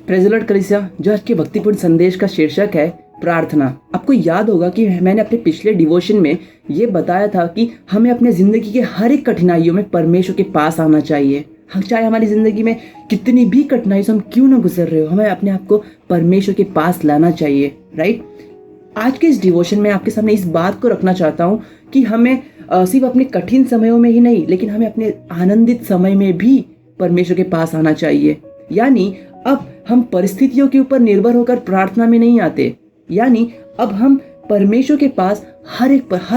Praise the Lord कलीसिया। जो आज के भक्तिपूर्ण संदेश का शीर्षक है प्रार्थना। आपको याद होगा कि मैंने अपने पिछले डिवोशन में ये बताया था कि हमें अपने ज़िंदगी के हर एक कठिनाइयों में परमेश्वर के पास आना चाहिए। चाहे हमारी ज़िंदगी में कितनी भी कठिनाई से हम क्यों ना गुजर रहे हो, हमें अपने आप को परमेश्वर के पास लाना चाहिए, राइट। आज के इस डिवोशन में आपके सामने इस बात को रखना चाहता हूँ कि हमें सिर्फ अपने कठिन समयों में ही नहीं, लेकिन हमें अपने आनंदित समय में भी परमेश्वर के पास आना चाहिए। यानी अब हम परिस्थितियों के ऊपर निर्भर होकर प्रार्थना में नहीं आते, यानी अब हम परमेश्वर के पास हर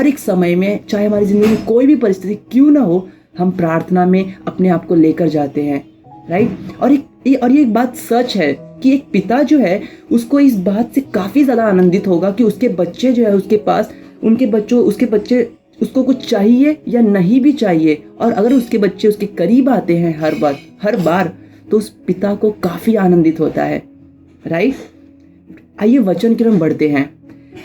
एक समय में, चाहे हमारी ज़िंदगी में कोई भी परिस्थिति क्यों ना हो, हम प्रार्थना में अपने आप को लेकर जाते हैं, राइट। और ये एक बात सच है कि एक पिता जो है उसको इस बात से काफ़ी ज़्यादा आनंदित होगा कि उसके बच्चे जो है उसके पास उसके बच्चे उसको कुछ चाहिए या नहीं भी चाहिए, और अगर उसके बच्चे उसके करीब आते हैं हर बार तो उस पिता को काफ़ी आनंदित होता है, राइट। आइए वचन की तरफ बढ़ते हैं।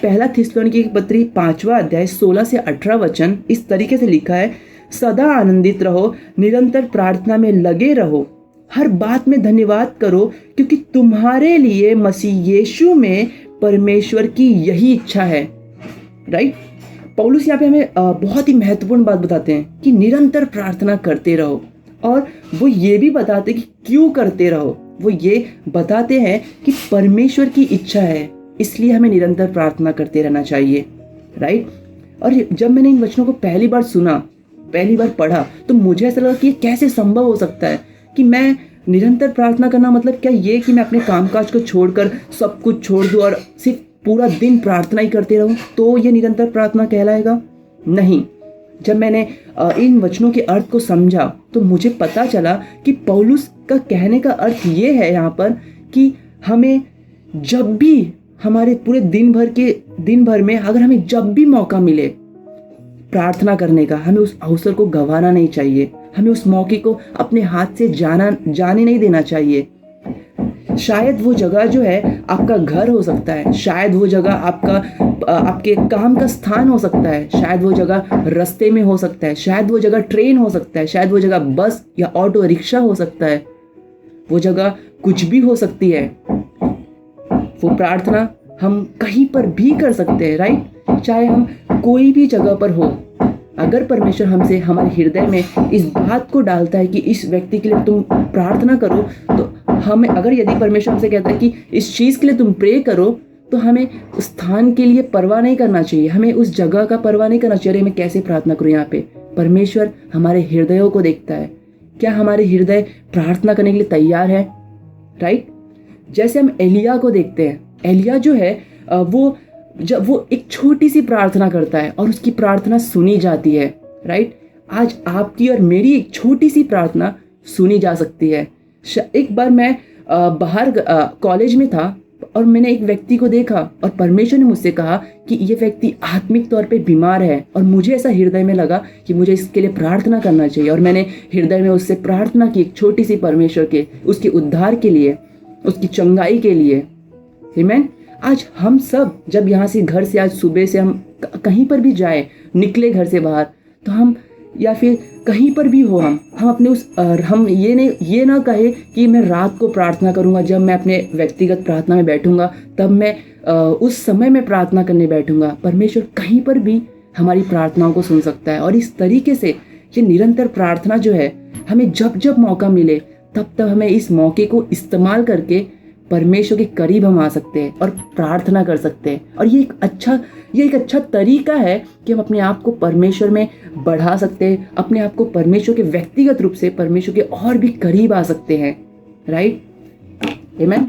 पहला थिस्सलुनीकी की पत्री 5वां अध्याय 16 से 18 वचन इस तरीके से लिखा है, सदा आनंदित रहो, निरंतर प्रार्थना में लगे रहो, हर बात में धन्यवाद करो, क्योंकि तुम्हारे लिए मसीह यीशु में परमेश्वर की यही इच्छा है, राइट। पौलुस यहाँ पे हमें बहुत ही महत्वपूर्ण बात बताते हैं कि निरंतर प्रार्थना करते रहो, और वो ये भी बताते कि क्यों करते रहो। वो ये बताते हैं कि परमेश्वर की इच्छा है, इसलिए हमें निरंतर प्रार्थना करते रहना चाहिए, राइट। और जब मैंने इन वचनों को पहली बार पढ़ा तो मुझे ऐसा लगा कि ये कैसे संभव हो सकता है कि मैं निरंतर प्रार्थना करना, मतलब क्या ये कि मैं अपने कामकाज को छोड़कर सब कुछ छोड़ दूँ और सिर्फ पूरा दिन प्रार्थना ही करते रहूं तो ये निरंतर प्रार्थना कहलाएगा? नहीं। जब मैंने इन वचनों के अर्थ को समझा तो मुझे पता चला कि पौलुस का कहने का अर्थ ये है यहाँ पर कि हमें जब भी हमारे पूरे दिन भर में अगर हमें जब भी मौका मिले प्रार्थना करने का, हमें उस अवसर को गंवाना नहीं चाहिए। हमें उस मौके को अपने हाथ से जाने नहीं देना चाहिए। शायद वो जगह जो है आपका घर हो सकता है, शायद वो जगह आपके काम का स्थान हो सकता है, शायद वो जगह रास्ते में हो सकता है, शायद वो जगह ट्रेन हो सकता है, शायद वो जगह बस या ऑटो रिक्शा हो सकता है, वो जगह कुछ भी हो सकती है। वो प्रार्थना हम कहीं पर भी कर सकते हैं, राइट। चाहे हम कोई भी जगह पर हो, अगर परमेश्वर हमसे हमारे हृदय में इस बात को डालता है कि इस व्यक्ति के लिए तुम प्रार्थना करो, तो हमें, अगर यदि परमेश्वर हमसे कहता है कि इस चीज़ के लिए तुम प्रे करो, तो हमें उस स्थान के लिए परवाह नहीं करना चाहिए, हमें उस जगह का परवाह नहीं करना चाहिए। मैं कैसे प्रार्थना करूँ? यहाँ पे परमेश्वर हमारे हृदयों को देखता है। क्या हमारे हृदय प्रार्थना करने के लिए तैयार है, राइट। जैसे हम एलिया को देखते हैं, एलिया जो है जब वो एक छोटी सी प्रार्थना करता है और उसकी प्रार्थना सुनी जाती है, राइट। आज आपकी और मेरी एक छोटी सी प्रार्थना सुनी जा सकती है। एक बार मैं बाहर कॉलेज में था और मैंने एक व्यक्ति को देखा और परमेश्वर ने मुझसे कहा कि ये व्यक्ति आत्मिक तौर पे बीमार है, और मुझे ऐसा हृदय में लगा कि मुझे इसके लिए प्रार्थना करना चाहिए, और मैंने हृदय में उससे प्रार्थना की, एक छोटी सी परमेश्वर के उसके उद्धार के लिए, उसकी चंगाई के लिए। आमीन। आज हम सब जब यहाँ से घर से, आज सुबह से हम कहीं पर भी जाए, निकले घर से बाहर, तो हम या फिर कहीं पर भी हो, हम अपने हम ये ना कहे कि मैं रात को प्रार्थना करूँगा, जब मैं अपने व्यक्तिगत प्रार्थना में बैठूंगा तब मैं उस समय में प्रार्थना करने बैठूंगा। परमेश्वर कहीं पर भी हमारी प्रार्थनाओं को सुन सकता है, और इस तरीके से ये निरंतर प्रार्थना जो है, हमें जब मौका मिले तब हमें इस मौके को इस्तेमाल करके परमेश्वर के करीब हम आ सकते हैं और प्रार्थना कर सकते हैं। और ये एक अच्छा तरीका है कि हम अपने आप को परमेश्वर में बढ़ा सकते हैं, अपने आप को परमेश्वर के व्यक्तिगत रूप से परमेश्वर के और भी करीब आ सकते हैं, राइट। आमीन।